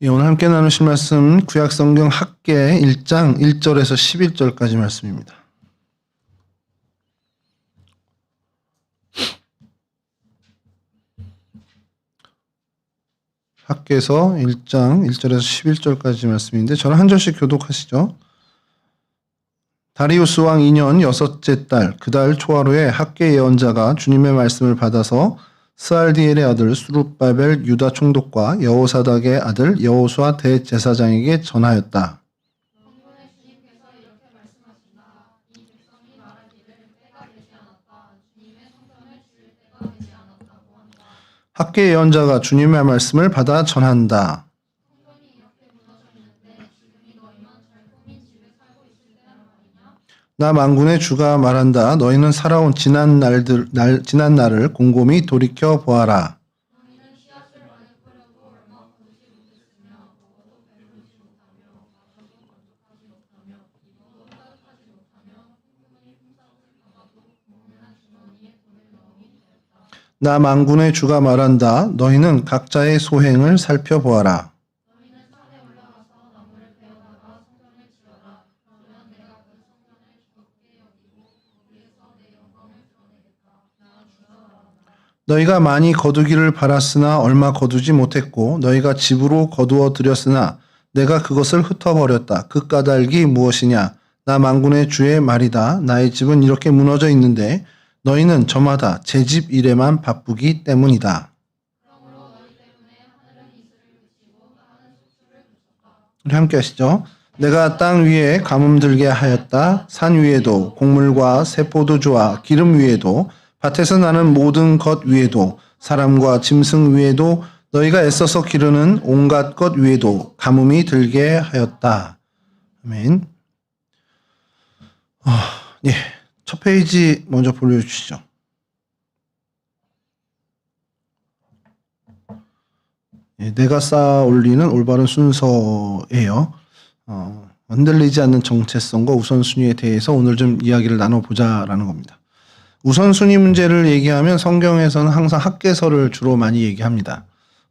예, 오늘 함께 나누실 말씀 구약성경 학계 1장 1절에서 11절까지 말씀입니다. 학계에서 1장 1절에서 11절까지 말씀인데 저는 한 절씩 교독하시죠. 다리우스 왕 2년 여섯째 달 그 달 초하루에 학계 예언자가 주님의 말씀을 받아서 스알디엘의 아들 수룹바벨 유다 총독과 여호사닥의 아들 여호수아 대제사장에게 전하였다. 학계 예언자가 주님의 말씀을 받아 전한다. 나 만군의 주가 말한다. 너희는 살아온 지난 날을 곰곰이 돌이켜 보아라. 나 만군의 주가 말한다. 너희는 각자의 소행을 살펴보아라. 너희가 많이 거두기를 바랐으나 얼마 거두지 못했고 너희가 집으로 거두어 들였으나 내가 그것을 흩어버렸다. 그 까닭이 무엇이냐? 나 만군의 주의 말이다. 나의 집은 이렇게 무너져 있는데 너희는 저마다 제 집 일에만 바쁘기 때문이다. 우리 함께 하시죠. 내가 땅 위에 가뭄 들게 하였다. 산 위에도 곡물과 새 포도주와 기름 위에도 밭에서 나는 모든 것 위에도 사람과 짐승 위에도 너희가 애써서 기르는 온갖 것 위에도 가뭄이 들게 하였다. 아멘. 예, 첫 페이지 먼저 보여주시죠. 예, 내가 쌓아 올리는 올바른 순서예요. 흔들리지 않는 정체성과 우선순위에 대해서 오늘 좀 이야기를 나눠보자라는 겁니다. 우선순위 문제를 얘기하면 성경에서는 항상 학계서를 주로 많이 얘기합니다.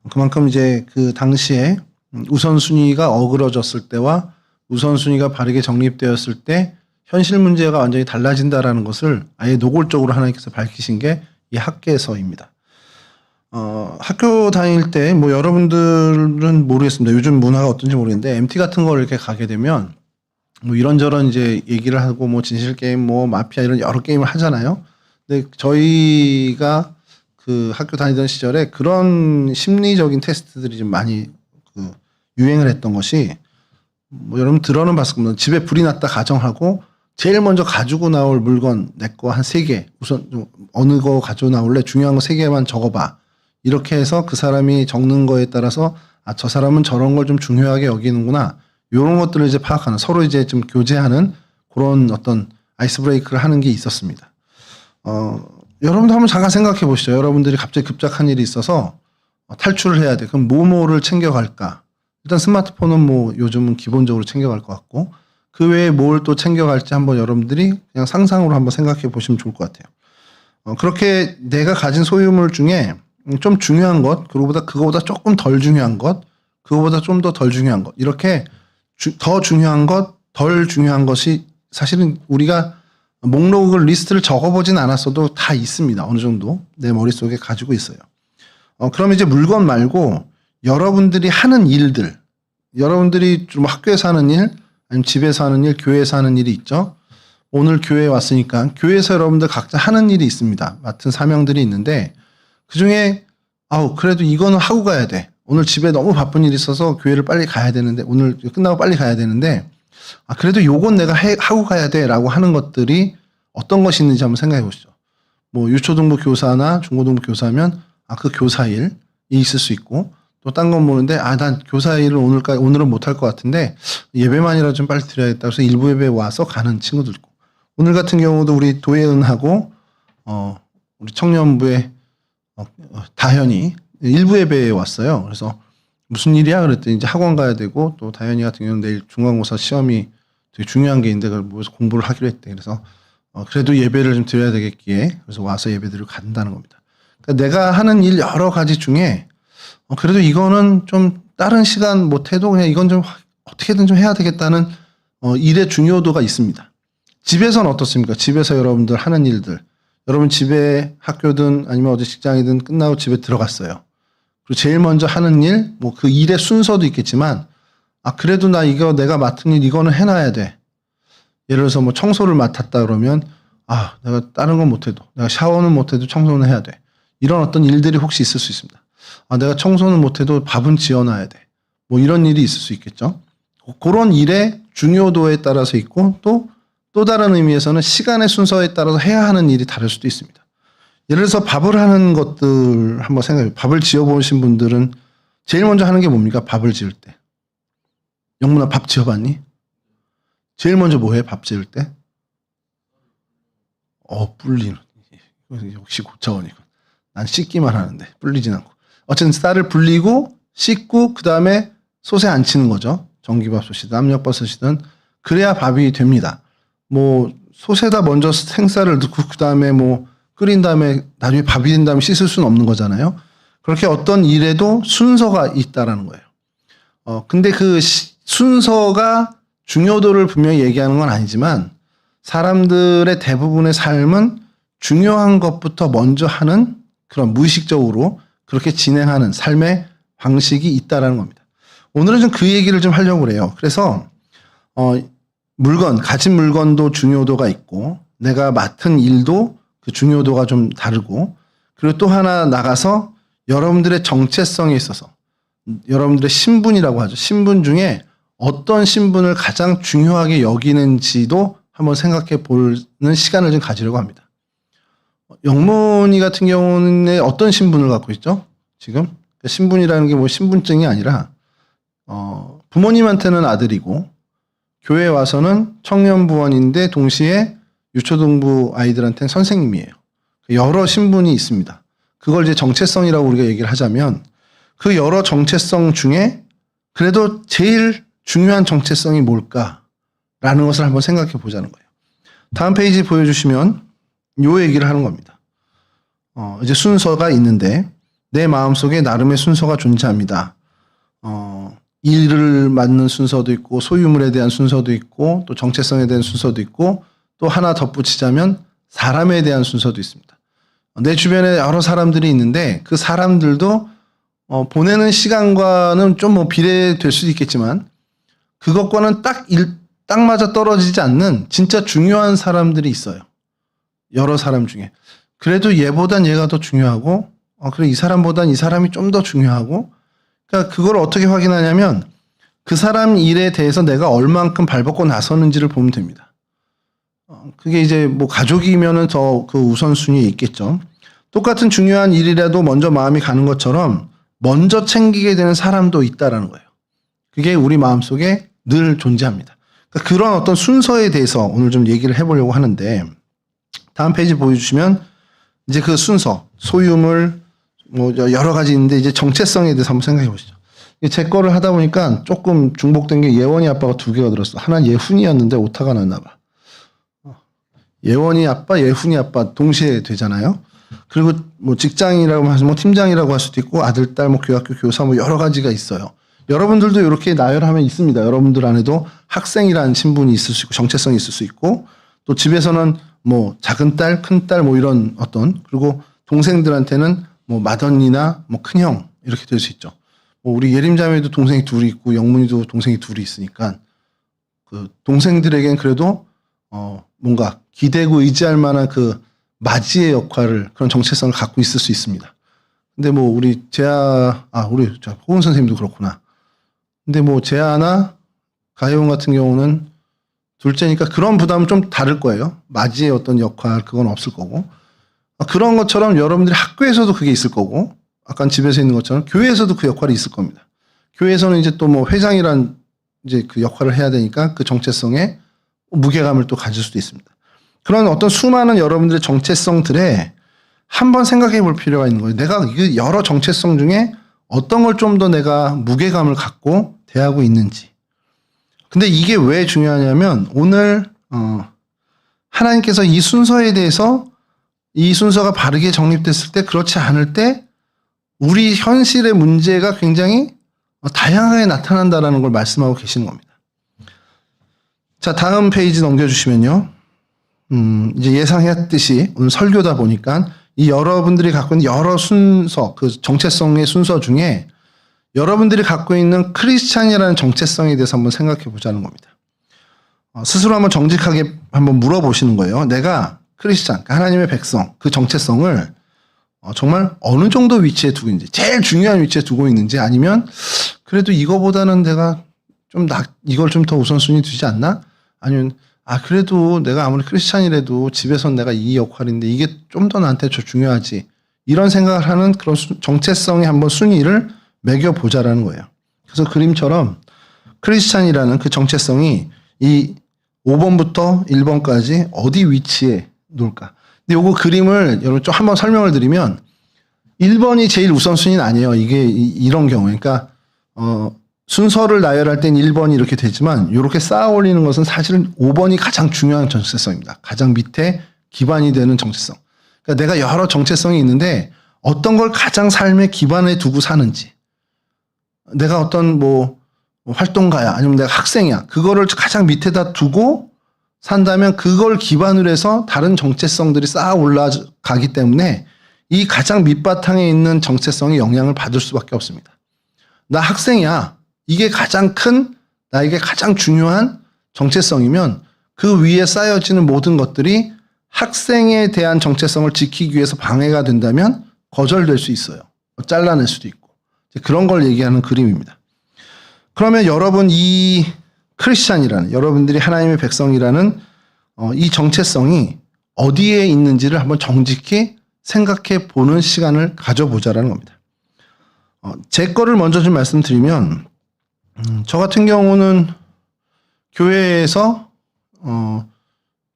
그만큼 이제 그 당시에 우선순위가 어그러졌을 때와 우선순위가 바르게 정립되었을 때 현실 문제가 완전히 달라진다라는 것을 아예 노골적으로 하나님께서 밝히신 게 이 학계서입니다. 학교 다닐 때 뭐 여러분들은 모르겠습니다. 요즘 문화가 어떤지 모르겠는데 MT 같은 걸 이렇게 가게 되면 뭐 이런저런 이제 얘기를 하고 뭐 진실 게임 뭐 마피아 이런 여러 게임을 하잖아요. 근데 저희가 그 학교 다니던 시절에 그런 심리적인 테스트들이 좀 많이 그 유행을 했던 것이 뭐 여러분 들어는 봤을 겁니다. 집에 불이 났다 가정하고 제일 먼저 가지고 나올 물건 내 거 한 3개 우선 어느 거 가지고 나올래 중요한 거 3개만 적어봐. 이렇게 해서 그 사람이 적는 거에 따라서 아, 저 사람은 저런 걸 좀 중요하게 여기는구나. 이런 것들을 이제 파악하는 서로 이제 좀 교제하는 그런 어떤 아이스 브레이크를 하는 게 있었습니다. 여러분도 한번 잠깐 생각해 보시죠. 여러분들이 갑자기 급작한 일이 있어서 탈출을 해야 돼. 그럼 뭐를 챙겨갈까? 일단 스마트폰은 뭐 요즘은 기본적으로 챙겨갈 것 같고 그 외에 뭘 또 챙겨갈지 한번 여러분들이 그냥 상상으로 한번 생각해 보시면 좋을 것 같아요. 그렇게 내가 가진 소유물 중에 좀 중요한 것, 그거보다 조금 덜 중요한 것, 그거보다 좀 더 덜 중요한 것 이렇게 더 중요한 것, 덜 중요한 것이 사실은 우리가 목록을 리스트를 적어보진 않았어도 다 있습니다. 어느 정도 내 머릿속에 가지고 있어요. 그럼 이제 물건 말고 여러분들이 하는 일들, 여러분들이 좀 학교에서 하는 일, 아니면 집에서 하는 일, 교회에서 하는 일이 있죠. 오늘 교회에 왔으니까 교회에서 여러분들 각자 하는 일이 있습니다. 맡은 사명들이 있는데 그중에 그래도 이거는 하고 가야 돼. 오늘 집에 너무 바쁜 일이 있어서 교회를 빨리 가야 되는데 오늘 끝나고 빨리 가야 되는데 그래도 요건 내가 하고 가야 돼 라고 하는 것들이 어떤 것이 있는지 한번 생각해 보시죠. 뭐 유초등부 교사나 중고등부 교사면 그 교사 일이 있을 수 있고 또 딴 건 모르는데 난 교사 일을 오늘은 못할 것 같은데 예배만이라도 좀 빨리 드려야겠다 그래서 일부 예배 와서 가는 친구도 있고 오늘 같은 경우도 우리 도예은하고 우리 청년부의 다현이 일부 예배에 왔어요. 그래서 무슨 일이야? 그랬더니 이제 학원 가야 되고 또 다현이 같은 경우는 내일 중간고사 시험이 되게 중요한 게 있는데 그걸 모여서 공부를 하기로 했대. 그래서 그래도 예배를 좀 드려야 되겠기에 그래서 와서 예배드리고 간다는 겁니다. 그러니까 내가 하는 일 여러 가지 중에 그래도 이거는 좀 다른 시간 못해도 그냥 이건 좀 어떻게든 좀 해야 되겠다는 일의 중요도가 있습니다. 집에서는 어떻습니까? 집에서 여러분들 하는 일들. 여러분 집에 학교든 아니면 어디 직장이든 끝나고 집에 들어갔어요. 그리고 제일 먼저 하는 일, 뭐 그 일의 순서도 있겠지만, 그래도 나 이거 내가 맡은 일 이거는 해놔야 돼. 예를 들어서 뭐 청소를 맡았다 그러면, 내가 다른 건 못해도, 내가 샤워는 못해도 청소는 해야 돼. 이런 어떤 일들이 혹시 있을 수 있습니다. 내가 청소는 못해도 밥은 지어놔야 돼. 뭐 이런 일이 있을 수 있겠죠. 그런 일의 중요도에 따라서 있고 또 다른 의미에서는 시간의 순서에 따라서 해야 하는 일이 다를 수도 있습니다. 예를 들어서 밥을 하는 것들 한번 생각해요. 밥을 지어보신 분들은 제일 먼저 하는 게 뭡니까? 밥을 지을 때. 영문아 밥 지어봤니? 제일 먼저 뭐 해? 밥 지을 때? 불리는. 역시 고차원이군. 난 씻기만 하는데 불리진 않고. 어쨌든 쌀을 불리고 씻고 그 다음에 솥에 안 치는 거죠. 전기밥솥이든 압력밥솥이든 그래야 밥이 됩니다. 뭐 솥에다 먼저 생쌀을 넣고 그 다음에 뭐 끓인 다음에 나중에 밥이 된 다음에 씻을 수는 없는 거잖아요. 그렇게 어떤 일에도 순서가 있다라는 거예요. 근데 그 순서가 중요도를 분명히 얘기하는 건 아니지만 사람들의 대부분의 삶은 중요한 것부터 먼저 하는 그런 무의식적으로 그렇게 진행하는 삶의 방식이 있다라는 겁니다. 오늘은 좀 그 얘기를 좀 하려고 그래요. 그래서 가진 물건도 중요도가 있고 내가 맡은 일도 그 중요도가 좀 다르고 그리고 또 하나 나가서 여러분들의 정체성에 있어서 여러분들의 신분이라고 하죠. 신분 중에 어떤 신분을 가장 중요하게 여기는지도 한번 생각해 보는 시간을 좀 가지려고 합니다. 영문이 같은 경우는 어떤 신분을 갖고 있죠? 지금 신분이라는 게 뭐 신분증이 아니라 부모님한테는 아들이고 교회에 와서는 청년부원인데 동시에 유초등부 아이들한테는 선생님이에요. 여러 신분이 있습니다. 그걸 이제 정체성이라고 우리가 얘기를 하자면 그 여러 정체성 중에 그래도 제일 중요한 정체성이 뭘까라는 것을 한번 생각해 보자는 거예요. 다음 페이지 보여주시면 요 얘기를 하는 겁니다. 이제 순서가 있는데 내 마음속에 나름의 순서가 존재합니다. 일을 맡는 순서도 있고 소유물에 대한 순서도 있고 또 정체성에 대한 순서도 있고 또 하나 덧붙이자면 사람에 대한 순서도 있습니다. 내 주변에 여러 사람들이 있는데 그 사람들도 보내는 시간과는 좀 뭐 비례될 수도 있겠지만 그것과는 딱 맞아 떨어지지 않는 진짜 중요한 사람들이 있어요. 여러 사람 중에. 그래도 얘보단 얘가 더 중요하고 그래 이 사람보단 이 사람이 좀 더 중요하고 그러니까 그걸 어떻게 확인하냐면 그 사람 일에 대해서 내가 얼만큼 발벗고 나서는지를 보면 됩니다. 그게 이제 뭐 가족이면은 더 그 우선순위에 있겠죠. 똑같은 중요한 일이라도 먼저 마음이 가는 것처럼 먼저 챙기게 되는 사람도 있다라는 거예요. 그게 우리 마음속에 늘 존재합니다. 그러니까 그런 어떤 순서에 대해서 오늘 좀 얘기를 해보려고 하는데 다음 페이지 보여주시면 이제 그 순서, 소유물 뭐 여러 가지 있는데 이제 정체성에 대해서 한번 생각해 보시죠. 제 거를 하다 보니까 조금 중복된 게 예원이 아빠가 두 개가 들었어. 하나는 예훈이였는데 오타가 났나 봐. 예원이 아빠, 예훈이 아빠 동시에 되잖아요. 그리고 뭐 직장이라고 하면 뭐 팀장이라고 할 수도 있고 아들, 딸, 뭐 교학교 교사 뭐 여러 가지가 있어요. 여러분들도 이렇게 나열하면 있습니다. 여러분들 안에도 학생이라는 신분이 있을 수 있고 정체성이 있을 수 있고 또 집에서는 뭐 작은 딸, 큰 딸 뭐 이런 어떤 그리고 동생들한테는 뭐 맏언니나 뭐 큰형 이렇게 될 수 있죠. 뭐 우리 예림자매도 동생이 둘이 있고 영문이도 동생이 둘이 있으니까 그 동생들에겐 그래도 뭔가 기대고 의지할 만한 그 맞이의 역할을 그런 정체성을 갖고 있을 수 있습니다. 근데 뭐 우리 우리 호은 선생님도 그렇구나. 근데 뭐 재아나 가혜원 같은 경우는 둘째니까 그런 부담은 좀 다를 거예요. 맞이의 어떤 역할 그건 없을 거고 그런 것처럼 여러분들이 학교에서도 그게 있을 거고 아까 집에서 있는 것처럼 교회에서도 그 역할이 있을 겁니다. 교회에서는 이제 또 뭐 회장이란 이제 그 역할을 해야 되니까 그 정체성에 무게감을 또 가질 수도 있습니다. 그런 어떤 수많은 여러분들의 정체성들에 한번 생각해 볼 필요가 있는 거예요. 내가 이 여러 정체성 중에 어떤 걸 좀 더 내가 무게감을 갖고 대하고 있는지. 근데 이게 왜 중요하냐면 오늘 하나님께서 이 순서에 대해서 이 순서가 바르게 정립됐을 때 그렇지 않을 때 우리 현실의 문제가 굉장히 다양하게 나타난다라는 걸 말씀하고 계시는 겁니다. 자, 다음 페이지 넘겨주시면요. 이제 예상했듯이 오늘 설교다 보니까 이 여러분들이 갖고 있는 여러 순서, 그 정체성의 순서 중에 여러분들이 갖고 있는 크리스찬이라는 정체성에 대해서 한번 생각해 보자는 겁니다. 스스로 한번 정직하게 한번 물어보시는 거예요. 내가 크리스찬, 하나님의 백성, 그 정체성을 정말 어느 정도 위치에 두고 있는지, 제일 중요한 위치에 두고 있는지, 아니면 그래도 이거보다는 내가 이걸 좀 더 우선순위 두지 않나? 아니면 그래도 내가 아무리 크리스찬이라도 집에선 내가 이 역할인데 이게 좀 더 나한테 중요하지. 이런 생각을 하는 그런 정체성의 한번 순위를 매겨보자라는 거예요. 그래서 그림처럼 크리스찬이라는 그 정체성이 이 5번부터 1번까지 어디 위치에 놓을까. 근데 요거 그림을 여러분 좀 한번 설명을 드리면 1번이 제일 우선순위는 아니에요. 이게 이런 경우에. 그러니까 순서를 나열할 땐 1번이 이렇게 되지만 이렇게 쌓아 올리는 것은 사실은 5번이 가장 중요한 정체성입니다. 가장 밑에 기반이 되는 정체성. 그러니까 내가 여러 정체성이 있는데 어떤 걸 가장 삶의 기반에 두고 사는지, 내가 어떤 활동가야 아니면 내가 학생이야, 그거를 가장 밑에다 두고 산다면 그걸 기반으로 해서 다른 정체성들이 쌓아 올라가기 때문에 이 가장 밑바탕에 있는 정체성이 영향을 받을 수밖에 없습니다. 나 학생이야. 이게 가장 큰, 나에게 가장 중요한 정체성이면 그 위에 쌓여지는 모든 것들이 학생에 대한 정체성을 지키기 위해서 방해가 된다면 거절될 수 있어요. 잘라낼 수도 있고. 그런 걸 얘기하는 그림입니다. 그러면 여러분 이 크리스찬이라는, 여러분들이 하나님의 백성이라는 이 정체성이 어디에 있는지를 한번 정직히 생각해 보는 시간을 가져보자라는 겁니다. 제 거를 먼저 좀 말씀드리면, 저 같은 경우는 교회에서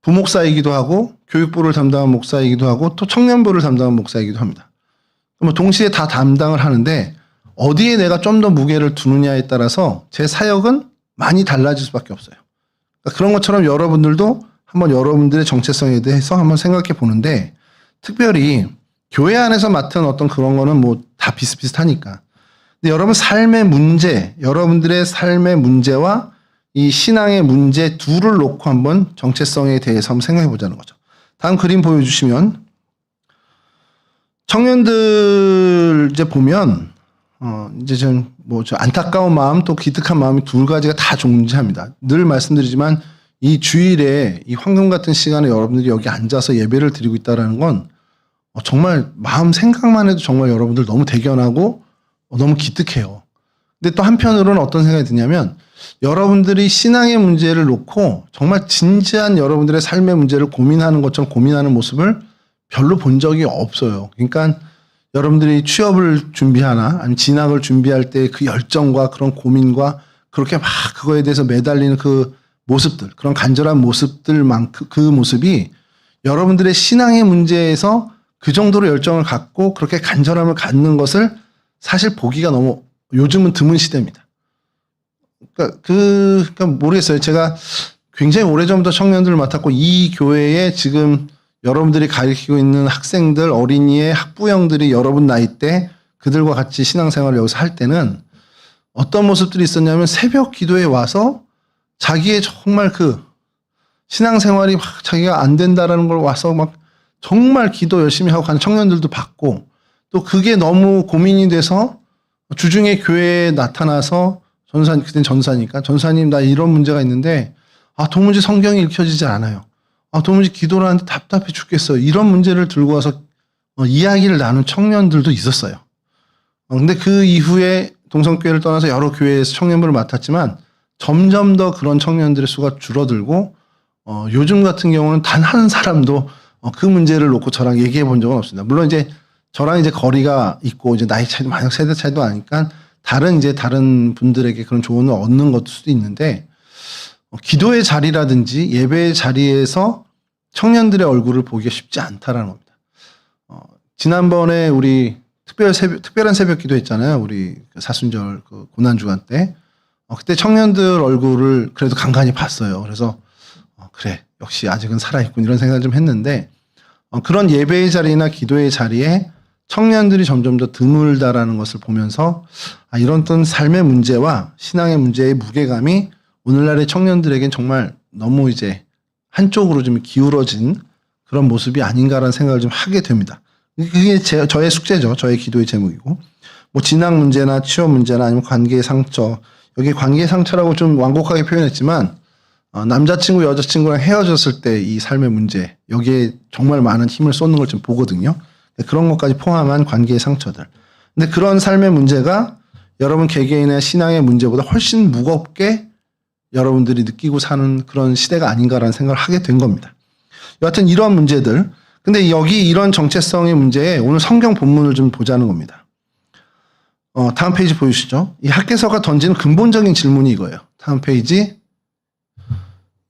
부목사이기도 하고 교육부를 담당한 목사이기도 하고 또 청년부를 담당한 목사이기도 합니다. 동시에 다 담당을 하는데 어디에 내가 좀 더 무게를 두느냐에 따라서 제 사역은 많이 달라질 수밖에 없어요. 그러니까 그런 것처럼 여러분들도 한번 여러분들의 정체성에 대해서 한번 생각해 보는데, 특별히 교회 안에서 맡은 어떤 그런 거는 다 비슷비슷하니까. 근데 여러분 삶의 문제, 여러분들의 삶의 문제와 이 신앙의 문제 둘을 놓고 한번 정체성에 대해서 한번 생각해 보자는 거죠. 다음 그림 보여주시면, 청년들 이제 보면 이제 좀 저 안타까운 마음 또 기특한 마음이 두 가지가 다 존재합니다. 늘 말씀드리지만 이 주일에 이 황금 같은 시간에 여러분들이 여기 앉아서 예배를 드리고 있다는 건 정말 마음 생각만 해도 정말 여러분들 너무 대견하고 너무 기특해요. 근데 또 한편으로는 어떤 생각이 드냐면, 여러분들이 신앙의 문제를 놓고 정말 진지한 여러분들의 삶의 문제를 고민하는 것처럼 고민하는 모습을 별로 본 적이 없어요. 그러니까 여러분들이 취업을 준비하나 아니면 진학을 준비할 때 그 열정과 그런 고민과 그렇게 막 그거에 대해서 매달리는 그 모습들, 그런 간절한 모습들만큼 그 모습이 여러분들의 신앙의 문제에서 그 정도로 열정을 갖고 그렇게 간절함을 갖는 것을 사실 보기가 너무 요즘은 드문 시대입니다. 그러니까 모르겠어요. 제가 굉장히 오래전부터 청년들을 맡았고 이 교회에 지금 여러분들이 가르치고 있는 학생들, 어린이의 학부형들이 여러분 나이 때 그들과 같이 신앙생활을 여기서 할 때는 어떤 모습들이 있었냐면, 새벽 기도에 와서 자기의 정말 그 신앙생활이 막 자기가 안 된다라는 걸 와서 막 정말 기도 열심히 하고 가는 청년들도 봤고, 또 그게 너무 고민이 돼서 주중에 교회에 나타나서 그땐 전사니까, 전사님 나 이런 문제가 있는데 도무지 성경이 읽혀지지 않아요. 도무지 기도를 하는데 답답해 죽겠어요. 이런 문제를 들고 와서 이야기를 나눈 청년들도 있었어요. 근데 그 이후에 동성교회를 떠나서 여러 교회에서 청년부를 맡았지만 점점 더 그런 청년들의 수가 줄어들고, 요즘 같은 경우는 단 한 사람도 그 문제를 놓고 저랑 얘기해 본 적은 없습니다. 물론 이제 저랑 이제 거리가 있고 이제 나이 차이도 많이, 세대 차이도 아니까 다른 분들에게 그런 조언을 얻는 것도 수도 있는데, 기도의 자리라든지 예배의 자리에서 청년들의 얼굴을 보기가 쉽지 않다라는 겁니다. 지난번에 우리 특별한 새벽 기도 했잖아요. 우리 사순절 그 고난주간 때. 그때 청년들 얼굴을 그래도 간간히 봤어요. 그래서 그래, 역시 아직은 살아있군, 이런 생각을 좀 했는데, 그런 예배의 자리나 기도의 자리에 청년들이 점점 더 드물다라는 것을 보면서 이런 어떤 삶의 문제와 신앙의 문제의 무게감이 오늘날의 청년들에겐 정말 너무 이제 한쪽으로 좀 기울어진 그런 모습이 아닌가라는 생각을 좀 하게 됩니다. 그게 저의 숙제죠. 저의 기도의 제목이고. 뭐 진학 문제나 취업 문제나 아니면 관계의 상처. 여기 관계의 상처라고 좀 완곡하게 표현했지만 남자친구 여자친구랑 헤어졌을 때 이 삶의 문제 여기에 정말 많은 힘을 쏟는 걸 좀 보거든요. 그런 것까지 포함한 관계의 상처들. 근데 그런 삶의 문제가 여러분 개개인의 신앙의 문제보다 훨씬 무겁게 여러분들이 느끼고 사는 그런 시대가 아닌가라는 생각을 하게 된 겁니다. 여하튼 이런 문제들. 근데 여기 이런 정체성의 문제에 오늘 성경 본문을 좀 보자는 겁니다. 다음 페이지 보여주시죠. 이 학개서가 던지는 근본적인 질문이 이거예요. 다음 페이지.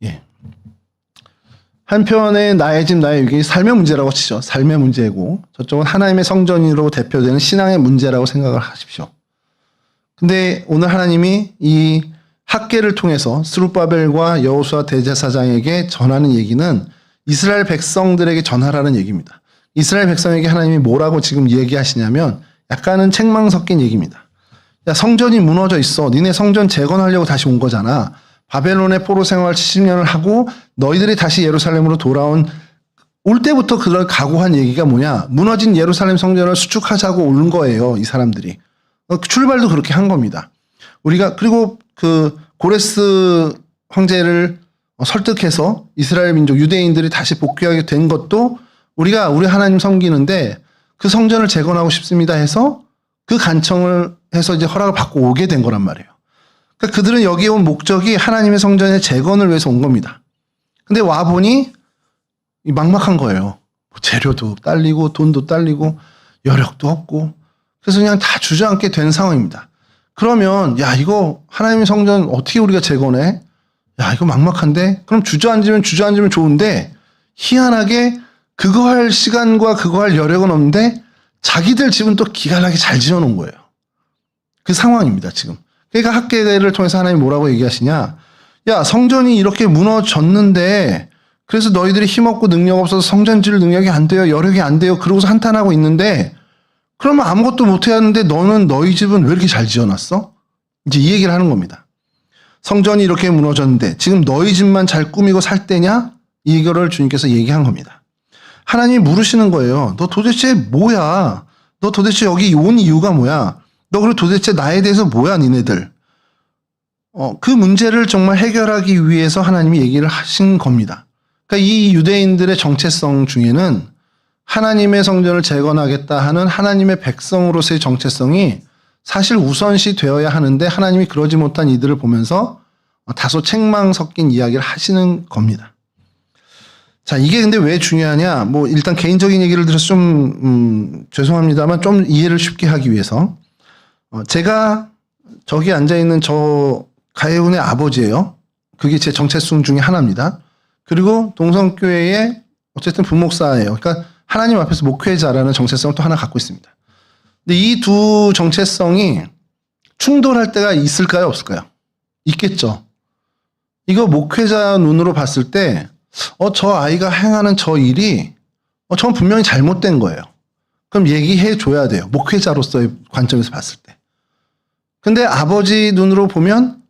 예. 한편에 나의 집 나의 위기 삶의 문제라고 치죠. 삶의 문제고 저쪽은 하나님의 성전으로 대표되는 신앙의 문제라고 생각을 하십시오. 근데 오늘 하나님이 이 학개를 통해서 스룹바벨과 여호수아 대제사장에게 전하는 얘기는 이스라엘 백성들에게 전하라는 얘기입니다. 이스라엘 백성에게 하나님이 뭐라고 지금 얘기하시냐면 약간은 책망 섞인 얘기입니다. 야, 성전이 무너져 있어. 니네 성전 재건하려고 다시 온 거잖아. 바벨론의 포로 생활 70년을 하고 너희들이 다시 예루살렘으로 돌아온 올 때부터 그걸 각오한 얘기가 뭐냐. 무너진 예루살렘 성전을 수축하자고 온 거예요. 이 사람들이. 출발도 그렇게 한 겁니다. 우리가 그리고 그 고레스 황제를 설득해서 이스라엘 민족 유대인들이 다시 복귀하게 된 것도 우리가 우리 하나님 섬기는데 그 성전을 재건하고 싶습니다 해서 그 간청을 해서 이제 허락을 받고 오게 된 거란 말이에요. 그러니까 그들은 여기에 온 목적이 하나님의 성전의 재건을 위해서 온 겁니다. 근데 와 보니 막막한 거예요. 재료도 딸리고 돈도 딸리고 여력도 없고 그래서 그냥 다 주저앉게 된 상황입니다. 그러면 야 이거 하나님의 성전 어떻게 우리가 재건해? 야 이거 막막한데? 그럼 주저앉으면 좋은데 희한하게 그거 할 시간과 그거 할 여력은 없는데 자기들 집은 또 기가 나게 잘 지어놓은 거예요. 그 상황입니다 지금. 그러니까 학개를 통해서 하나님이 뭐라고 얘기하시냐. 야 성전이 이렇게 무너졌는데 그래서 너희들이 힘없고 능력 없어서 성전 지을 능력이 안 돼요. 여력이 안 돼요. 그러고서 한탄하고 있는데 그러면 아무것도 못해야 하는데 너는 너희 집은 왜 이렇게 잘 지어놨어? 이제 이 얘기를 하는 겁니다. 성전이 이렇게 무너졌는데 지금 너희 집만 잘 꾸미고 살 때냐? 이거를 주님께서 얘기한 겁니다. 하나님이 물으시는 거예요. 너 도대체 뭐야? 너 도대체 여기 온 이유가 뭐야? 너 그리고 도대체 나에 대해서 뭐야 니네들? 그 문제를 정말 해결하기 위해서 하나님이 얘기를 하신 겁니다. 그러니까 이 유대인들의 정체성 중에는 하나님의 성전을 재건하겠다 하는 하나님의 백성으로서의 정체성이 사실 우선시 되어야 하는데 하나님이 그러지 못한 이들을 보면서 다소 책망 섞인 이야기를 하시는 겁니다. 자, 이게 근데 왜 중요하냐? 뭐 일단 개인적인 얘기를 들어서 좀 죄송합니다만 좀 이해를 쉽게 하기 위해서 제가 저기 앉아 있는 저 가해훈의 아버지예요. 그게 제 정체성 중에 하나입니다. 그리고 동성교회의 어쨌든 부목사예요. 그러니까 하나님 앞에서 목회자라는 정체성을 또 하나 갖고 있습니다. 근데 이 두 정체성이 충돌할 때가 있을까요? 없을까요? 있겠죠. 이거 목회자 눈으로 봤을 때 저 아이가 행하는 저 일이 저건 분명히 잘못된 거예요. 그럼 얘기해 줘야 돼요. 목회자로서의 관점에서 봤을 때. 근데 아버지 눈으로 보면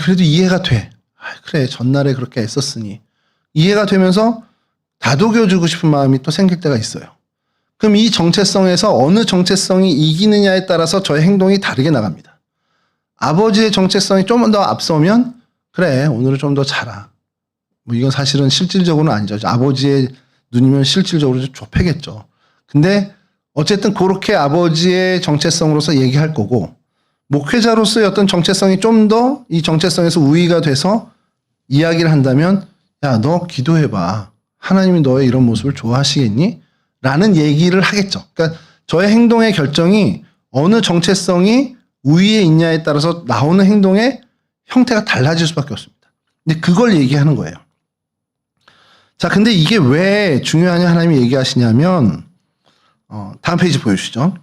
그래도 이해가 돼. 그래 전날에 그렇게 애썼으니. 이해가 되면서 다독여주고 싶은 마음이 또 생길 때가 있어요. 그럼 이 정체성에서 어느 정체성이 이기느냐에 따라서 저의 행동이 다르게 나갑니다. 아버지의 정체성이 좀 더 앞서면 그래 오늘은 좀 더 자라. 뭐 이건 사실은 실질적으로는 아니죠. 아버지의 눈이면 실질적으로 좁혀겠죠. 근데 어쨌든 그렇게 아버지의 정체성으로서 얘기할 거고 목회자로서의 어떤 정체성이 좀 더 이 정체성에서 우위가 돼서 이야기를 한다면 야, 너 기도해봐. 하나님이 너의 이런 모습을 좋아하시겠니? 라는 얘기를 하겠죠. 그러니까 저의 행동의 결정이 어느 정체성이 우위에 있냐에 따라서 나오는 행동의 형태가 달라질 수밖에 없습니다. 근데 그걸 얘기하는 거예요. 자, 근데 이게 왜 중요하냐 하나님이 얘기하시냐면 다음 페이지 보여주시죠.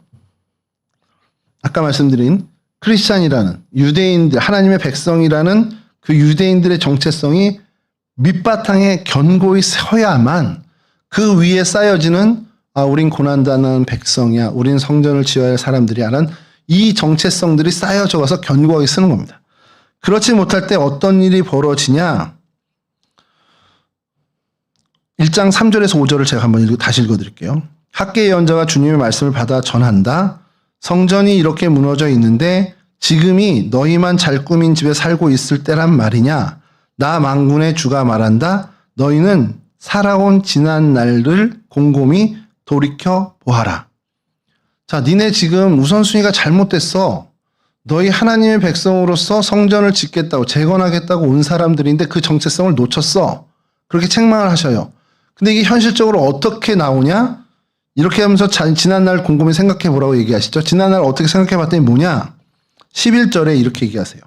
아까 말씀드린 크리스찬이라는 유대인들, 하나님의 백성이라는 그 유대인들의 정체성이 밑바탕에 견고히 서야만 그 위에 쌓여지는 아, 우린 고난당하는 백성이야. 우린 성전을 지어야 할 사람들이야. 라는 이 정체성들이 쌓여져 가서 견고하게 쓰는 겁니다. 그렇지 못할 때 어떤 일이 벌어지냐? 1장 3절에서 5절을 제가 한번 다시 읽어드릴게요. 학계 예언자가 주님의 말씀을 받아 전한다. 성전이 이렇게 무너져 있는데 지금이 너희만 잘 꾸민 집에 살고 있을 때란 말이냐? 나 만군의 주가 말한다. 너희는 살아온 지난 날을 곰곰이 돌이켜 보아라. 자, 니네 지금 우선순위가 잘못됐어. 너희 하나님의 백성으로서 성전을 짓겠다고 재건하겠다고 온 사람들인데 그 정체성을 놓쳤어. 그렇게 책망을 하셔요. 근데 이게 현실적으로 어떻게 나오냐? 이렇게 하면서 지난날 곰곰이 생각해 보라고 얘기하시죠. 지난날 어떻게 생각해 봤더니 뭐냐? 11절에 이렇게 얘기하세요.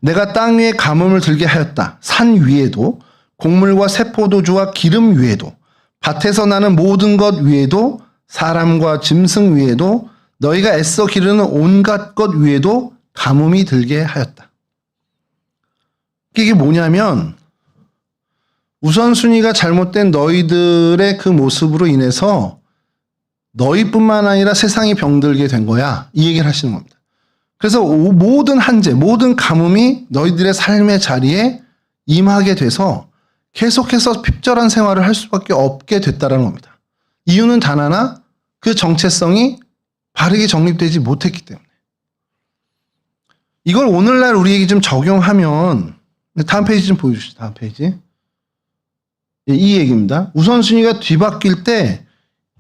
내가 땅 위에 가뭄을 들게 하였다. 산 위에도 곡물과 새포도주와 기름 위에도 밭에서 나는 모든 것 위에도 사람과 짐승 위에도 너희가 애써 기르는 온갖 것 위에도 가뭄이 들게 하였다. 이게 뭐냐면 우선순위가 잘못된 너희들의 그 모습으로 인해서 너희뿐만 아니라 세상이 병들게 된 거야. 이 얘기를 하시는 겁니다. 그래서 모든 한재, 모든 가뭄이 너희들의 삶의 자리에 임하게 돼서 계속해서 핍절한 생활을 할 수밖에 없게 됐다는 겁니다. 이유는 단 하나, 그 정체성이 바르게 정립되지 못했기 때문에. 이걸 오늘날 우리에게 좀 적용하면, 다음 페이지 좀 보여주시죠. 다음 페이지. 이 얘기입니다. 우선순위가 뒤바뀔 때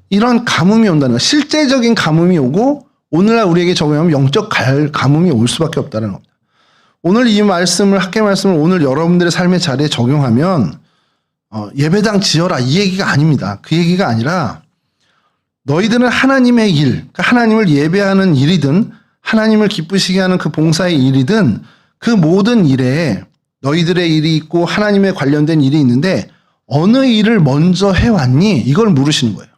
이런 가뭄이 온다는 거, 실제적인 가뭄이 오고 오늘날 우리에게 적용하면 영적 가뭄이 올 수밖에 없다는 겁니다. 오늘 이 말씀을, 학계 말씀을 오늘 여러분들의 삶의 자리에 적용하면 예배당 지어라 이 얘기가 아닙니다. 그 얘기가 아니라 너희들은 하나님의 일, 그러니까 하나님을 예배하는 일이든 하나님을 기쁘시게 하는 그 봉사의 일이든 그 모든 일에 너희들의 일이 있고 하나님에 관련된 일이 있는데 어느 일을 먼저 해왔니? 이걸 물으시는 거예요.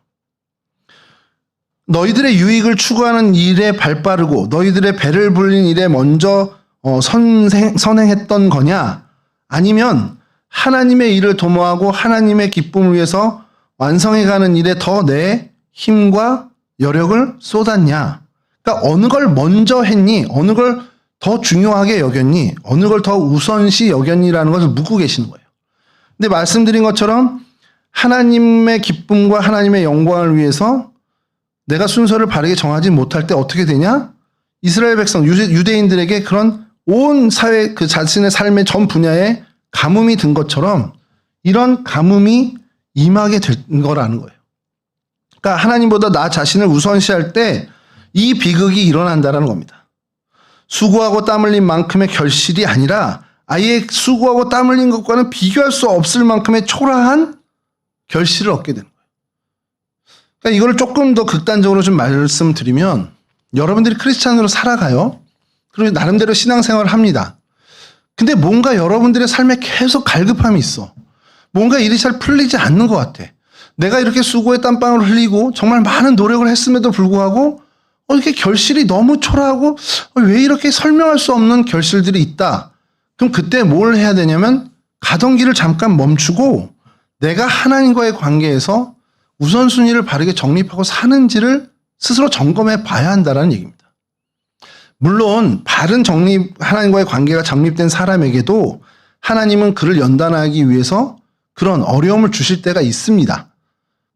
너희들의 유익을 추구하는 일에 발빠르고 너희들의 배를 불린 일에 먼저 선행했던 거냐? 아니면 하나님의 일을 도모하고 하나님의 기쁨을 위해서 완성해가는 일에 더 내 힘과 여력을 쏟았냐? 그러니까 어느 걸 먼저 했니? 어느 걸 더 중요하게 여겼니? 어느 걸 더 우선시 여겼니라는 것을 묻고 계시는 거예요. 근데 말씀드린 것처럼 하나님의 기쁨과 하나님의 영광을 위해서 내가 순서를 바르게 정하지 못할 때 어떻게 되냐? 이스라엘 백성, 유대인들에게 그런 온 사회, 그 자신의 삶의 전 분야에 가뭄이 든 것처럼 이런 가뭄이 임하게 된 거라는 거예요. 그러니까 하나님보다 나 자신을 우선시할 때 이 비극이 일어난다는 겁니다. 수고하고 땀 흘린 만큼의 결실이 아니라 아예 수고하고 땀 흘린 것과는 비교할 수 없을 만큼의 초라한 결실을 얻게 되는 거예요. 그러니까 이걸 조금 더 극단적으로 좀 말씀드리면 여러분들이 크리스찬으로 살아가요. 그리고 나름대로 신앙생활을 합니다. 근데 뭔가 여러분들의 삶에 계속 갈급함이 있어. 뭔가 일이 잘 풀리지 않는 것 같아. 내가 이렇게 수고에 땀방울 흘리고 정말 많은 노력을 했음에도 불구하고 이렇게 결실이 너무 초라하고 왜 이렇게 설명할 수 없는 결실들이 있다. 그럼 그때 뭘 해야 되냐면 가던 길을 잠깐 멈추고 내가 하나님과의 관계에서 우선순위를 바르게 정립하고 사는지를 스스로 점검해 봐야 한다는 얘기입니다. 물론 바른 하나님과의 관계가 정립된 사람에게도 하나님은 그를 연단하기 위해서 그런 어려움을 주실 때가 있습니다.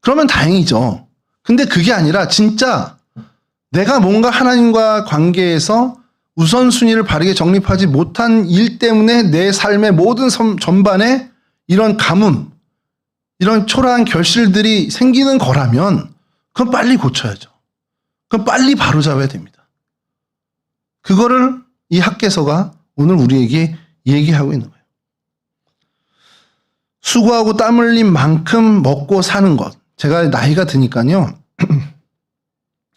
그러면 다행이죠. 근데 그게 아니라 진짜 내가 뭔가 하나님과 관계에서 우선순위를 바르게 정립하지 못한 일 때문에 내 삶의 모든 전반에 이런 가뭄, 이런 초라한 결실들이 생기는 거라면 그건 빨리 고쳐야죠. 그건 빨리 바로잡아야 됩니다. 그거를 이 학개서가 오늘 우리에게 얘기하고 있는 거예요. 수고하고 땀 흘린 만큼 먹고 사는 것. 제가 나이가 드니까요.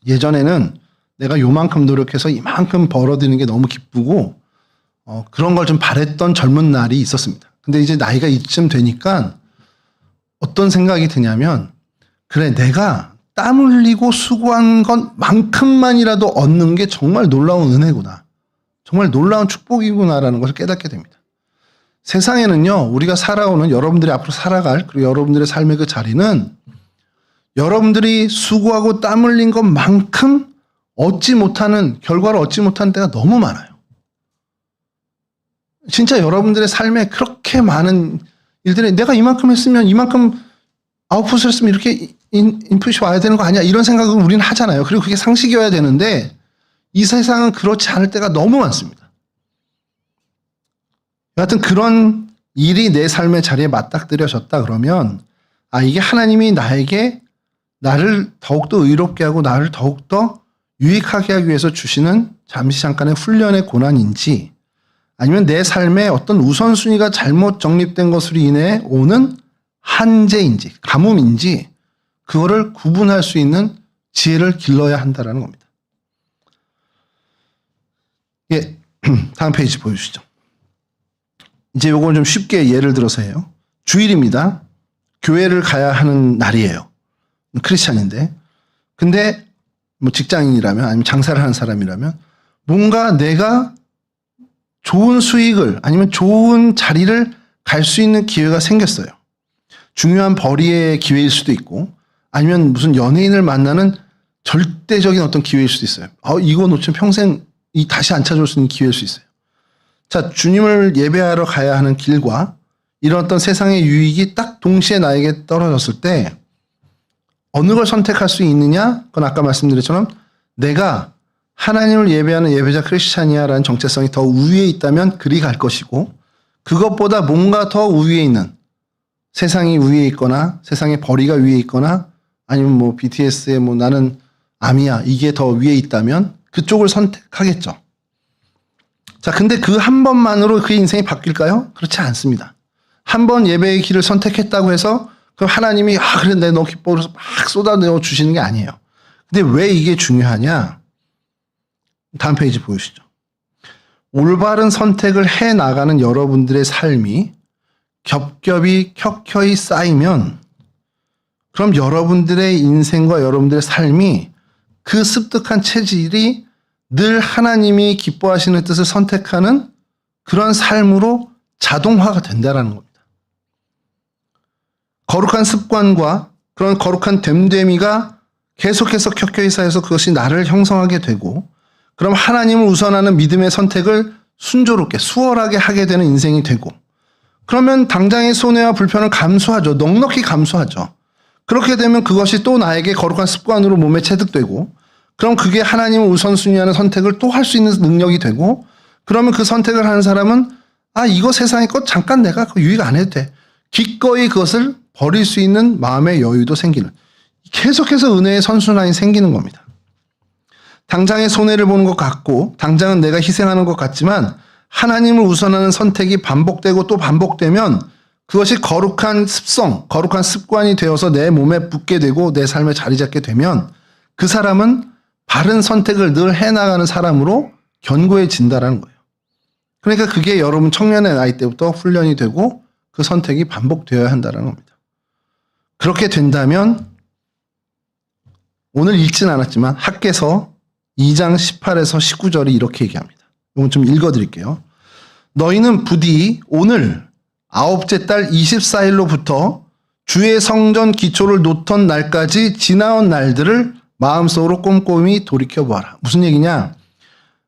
예전에는 내가 요만큼 노력해서 이만큼 벌어들이는 게 너무 기쁘고 그런 걸 좀 바랬던 젊은 날이 있었습니다. 근데 이제 나이가 이쯤 되니까 어떤 생각이 드냐면 그래 내가 땀 흘리고 수고한 것만큼만이라도 얻는 게 정말 놀라운 은혜구나. 정말 놀라운 축복이구나라는 것을 깨닫게 됩니다. 세상에는요. 우리가 살아오는 여러분들이 앞으로 살아갈 그리고 여러분들의 삶의 그 자리는 여러분들이 수고하고 땀 흘린 것만큼 결과를 얻지 못하는 때가 너무 많아요. 진짜 여러분들의 삶에 그렇게 많은 일들이 내가 이만큼 했으면 이만큼 아웃풋을 했으면 이렇게 인풋이 와야 되는 거 아니야? 이런 생각을 우리는 하잖아요. 그리고 그게 상식이어야 되는데 이 세상은 그렇지 않을 때가 너무 많습니다. 여하튼 그런 일이 내 삶의 자리에 맞닥뜨려졌다 그러면 이게 하나님이 나를 더욱더 의롭게 하고 나를 더욱더 유익하게 하기 위해서 주시는 잠시 잠깐의 훈련의 고난인지 아니면 내 삶에 어떤 우선순위가 잘못 정립된 것으로 인해 오는 한계인지 가뭄인지 그거를 구분할 수 있는 지혜를 길러야 한다는 겁니다. 예, 다음 페이지 보여주시죠. 이제 요건 좀 쉽게 예를 들어서 해요. 주일입니다. 교회를 가야 하는 날이에요. 크리스찬인데. 근데 뭐 직장인이라면 아니면 장사를 하는 사람이라면 뭔가 내가 좋은 수익을 아니면 좋은 자리를 갈 수 있는 기회가 생겼어요. 중요한 벌이의 기회일 수도 있고 아니면 무슨 연예인을 만나는 절대적인 어떤 기회일 수도 있어요. 이거 놓치면 평생 다시 안 찾아올 수 있는 기회일 수 있어요. 자, 주님을 예배하러 가야 하는 길과 이런 어떤 세상의 유익이 딱 동시에 나에게 떨어졌을 때 어느 걸 선택할 수 있느냐? 그건 아까 말씀드렸처럼 내가 하나님을 예배하는 예배자 크리스찬이야라는 정체성이 더 우위에 있다면 그리 갈 것이고 그것보다 뭔가 더 우위에 있는 세상이 위에 있거나 세상의 벌이가 위에 있거나 아니면 뭐 BTS의 뭐 나는 아미야 이게 더 위에 있다면 그쪽을 선택하겠죠. 자, 근데 그 한 번만으로 그 인생이 바뀔까요? 그렇지 않습니다. 한 번 예배의 길을 선택했다고 해서 그럼 하나님이 그래 내 너 기뻐서 막 쏟아내어 주시는 게 아니에요. 근데 왜 이게 중요하냐? 다음 페이지 보여주시죠. 올바른 선택을 해 나가는 여러분들의 삶이 겹겹이 켜켜이 쌓이면 그럼 여러분들의 인생과 여러분들의 삶이 그 습득한 체질이 늘 하나님이 기뻐하시는 뜻을 선택하는 그런 삶으로 자동화가 된다는 겁니다. 거룩한 습관과 그런 거룩한 됨됨이가 계속해서 켜켜이 쌓여서 그것이 나를 형성하게 되고 그럼 하나님을 우선하는 믿음의 선택을 순조롭게 수월하게 하게 되는 인생이 되고 그러면 당장의 손해와 불편은 감수하죠. 넉넉히 감수하죠. 그렇게 되면 그것이 또 나에게 거룩한 습관으로 몸에 체득되고 그럼 그게 하나님을 우선순위하는 선택을 또 할 수 있는 능력이 되고 그러면 그 선택을 하는 사람은 이거 세상의 것 잠깐 내가 유익 안 해도 돼. 기꺼이 그것을 버릴 수 있는 마음의 여유도 생기는 계속해서 은혜의 선순환이 생기는 겁니다. 당장의 손해를 보는 것 같고 당장은 내가 희생하는 것 같지만 하나님을 우선하는 선택이 반복되고 또 반복되면 그것이 거룩한 습성, 거룩한 습관이 되어서 내 몸에 붙게 되고 내 삶에 자리 잡게 되면 그 사람은 바른 선택을 늘 해나가는 사람으로 견고해진다는 거예요. 그러니까 그게 여러분 청년의 나이 때부터 훈련이 되고 그 선택이 반복되어야 한다는 겁니다. 그렇게 된다면 오늘 읽진 않았지만 학개서 2장 18에서 19절이 이렇게 얘기합니다. 이건 좀 읽어드릴게요. 너희는 부디 오늘 아홉째 달 24일로부터 주의 성전 기초를 놓던 날까지 지나온 날들을 마음속으로 꼼꼼히 돌이켜보아라. 무슨 얘기냐?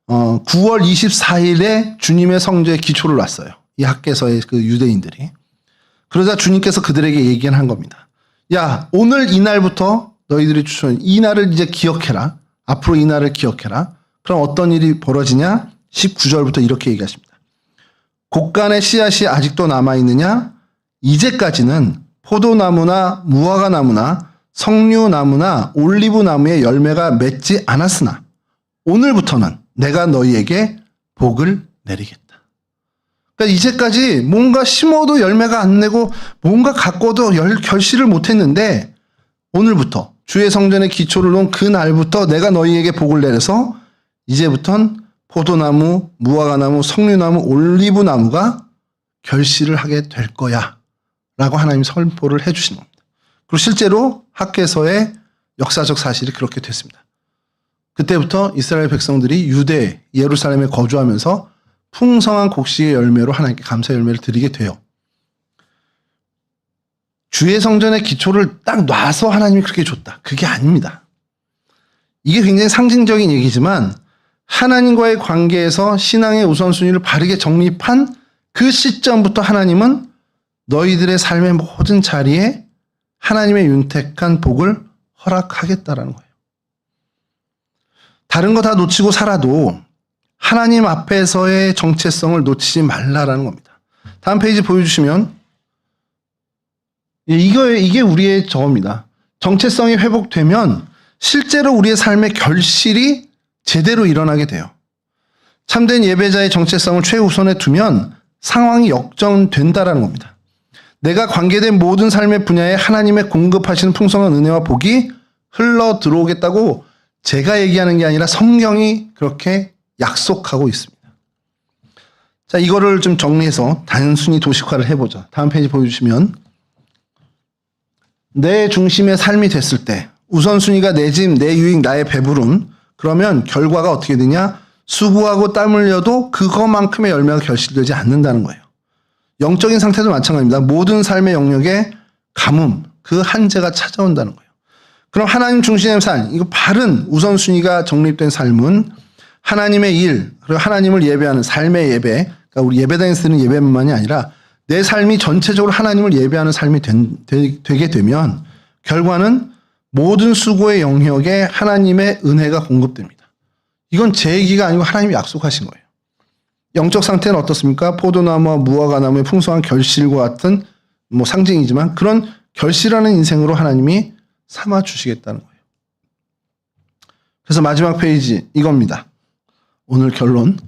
9월 24일에 주님의 성전에 기초를 놨어요. 이 학개서의 그 유대인들이. 그러자 주님께서 그들에게 얘기한 겁니다. 야, 오늘 이날부터 너희들이 이 날을 이제 기억해라. 앞으로 이 날을 기억해라. 그럼 어떤 일이 벌어지냐? 19절부터 이렇게 얘기하십니다. 곡간의 씨앗이 아직도 남아있느냐? 이제까지는 포도나무나 무화과나무나 석류나무나 올리브나무의 열매가 맺지 않았으나 오늘부터는 내가 너희에게 복을 내리겠다. 그러니까 이제까지 뭔가 심어도 열매가 안 내고 뭔가 가꿔도 결실을 못했는데 오늘부터 주의 성전에 기초를 놓은 그 날부터 내가 너희에게 복을 내려서 이제부턴 포도나무, 무화과나무, 석류나무, 올리브나무가 결실을 하게 될 거야 라고 하나님이 선포를 해주시는 겁니다. 그리고 실제로 학개서의 역사적 사실이 그렇게 됐습니다. 그때부터 이스라엘 백성들이 유대 예루살렘에 거주하면서 풍성한 곡식의 열매로 하나님께 감사 열매를 드리게 돼요. 주의 성전의 기초를 딱 놔서 하나님이 그렇게 줬다. 그게 아닙니다. 이게 굉장히 상징적인 얘기지만 하나님과의 관계에서 신앙의 우선순위를 바르게 정립한 그 시점부터 하나님은 너희들의 삶의 모든 자리에 하나님의 윤택한 복을 허락하겠다라는 거예요. 다른 거 다 놓치고 살아도 하나님 앞에서의 정체성을 놓치지 말라라는 겁니다. 다음 페이지 보여주시면 이게 우리의 저겁니다. 정체성이 회복되면 실제로 우리의 삶의 결실이 제대로 일어나게 돼요. 참된 예배자의 정체성을 최우선에 두면 상황이 역전된다라는 겁니다. 내가 관계된 모든 삶의 분야에 하나님의 공급하시는 풍성한 은혜와 복이 흘러 들어오겠다고 제가 얘기하는 게 아니라 성경이 그렇게 약속하고 있습니다. 자, 이거를 좀 정리해서 단순히 도식화를 해보죠. 다음 페이지 보여주시면 내 중심의 삶이 됐을 때 우선순위가 내 집, 내 유익, 나의 배부름, 그러면 결과가 어떻게 되냐? 수고하고 땀 흘려도 그것만큼의 열매가 결실되지 않는다는 거예요. 영적인 상태도 마찬가지입니다. 모든 삶의 영역에 가뭄, 그 한계가 찾아온다는 거예요. 그럼 하나님 중심의 삶, 이거 바른 우선순위가 정립된 삶은 하나님의 일, 그리고 하나님을 예배하는 삶의 예배, 그러니까 우리 예배당에서 드리는 예배만이 아니라 내 삶이 전체적으로 하나님을 예배하는 삶이 되게 되면 결과는 모든 수고의 영역에 하나님의 은혜가 공급됩니다. 이건 제 얘기가 아니고 하나님이 약속하신 거예요. 영적 상태는 어떻습니까? 포도나무와 무화과나무의 풍성한 결실과 같은 상징이지만 그런 결실하는 인생으로 하나님이 삼아 주시겠다는 거예요. 그래서 마지막 페이지 이겁니다. 오늘 결론.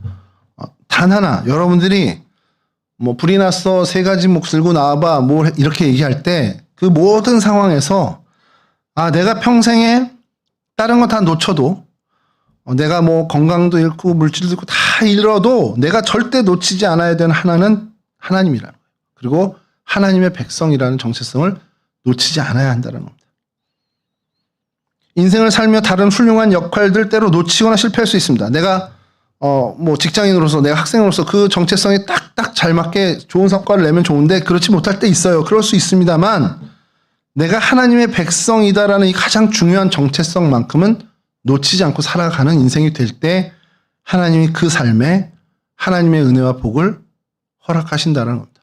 단 하나, 여러분들이 불이 났어, 세 가지 목 들고 나와봐, 이렇게 얘기할 때 그 모든 상황에서 내가 평생에 다른 거 다 놓쳐도 내가 건강도 잃고 물질도 잃고 다 잃어도 내가 절대 놓치지 않아야 되는 하나는 하나님이라는 거예요. 그리고 하나님의 백성이라는 정체성을 놓치지 않아야 한다는 겁니다. 인생을 살며 다른 훌륭한 역할들 때로 놓치거나 실패할 수 있습니다. 내가 직장인으로서 내가 학생으로서 그 정체성에 딱딱 잘 맞게 좋은 성과를 내면 좋은데 그렇지 못할 때 있어요. 그럴 수 있습니다만 내가 하나님의 백성이다라는 이 가장 중요한 정체성만큼은 놓치지 않고 살아가는 인생이 될 때 하나님이 그 삶에 하나님의 은혜와 복을 허락하신다는 겁니다.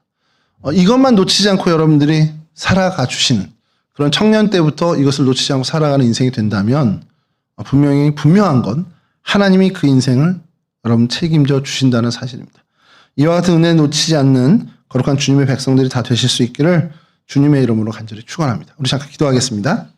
이것만 놓치지 않고 여러분들이 살아가 주시는 그런 청년 때부터 이것을 놓치지 않고 살아가는 인생이 된다면 분명한 건 하나님이 그 인생을 여러분 책임져 주신다는 사실입니다. 이와 같은 은혜 놓치지 않는 거룩한 주님의 백성들이 다 되실 수 있기를 주님의 이름으로 간절히 축원합니다. 우리 잠깐 기도하겠습니다.